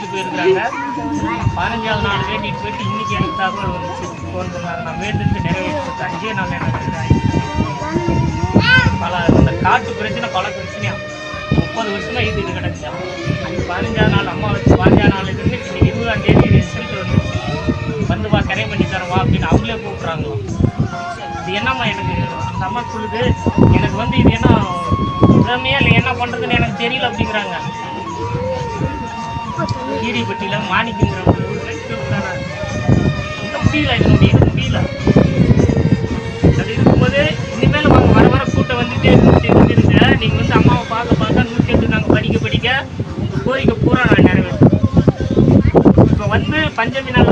வேண்டிட்டு போயிருக்கிறாங்க. 15வது நாள் வேண்டிட்டு போயிட்டு இன்னைக்கு எனக்கு தகவல் வந்துச்சு. ஃபோன் பண்ணாங்க, நான் வேண்டிட்டு நிறைவேற்றி 5 நாள் எனக்கு பல அந்த காட்டு பிரச்சனை பல பிரச்சனையா 30 வருஷமா இது கிடக்குச்சா. அன்னைக்கு 15வது நாள் அம்மா வச்சு 15வது நாள் இருந்து இன்னைக்கு 20ஆம் தேதி ரிசல்ட் வந்துச்சு. வந்து வா கரை பண்ணி தரவா அப்படின்னு அவங்களே கூப்பிட்றாங்களோ. இது என்னம்மா எனக்கு அந்த அம்மா சொல்லுது, எனக்கு வந்து இது என்ன உடமையா இல்லை என்ன பண்ணுறதுன்னு எனக்கு தெரியல அப்படிங்கிறாங்க. கீரிப்பட்டியில் மாணிக்குங்கிற ஒரு முடியல, இதனுடைய இது முடியல. அது இருக்கும்போது இனிமேல் வர வர கூட்டம் வந்துட்டே இருந்துருங்க. நீங்கள் வந்து அம்மாவை பார்க்க 108 நாங்கள் படிக்க உங்கள் கோரிக்கை பூரா நான் நிறைவேற்றேன். இப்போ வந்து பஞ்சமி நாள்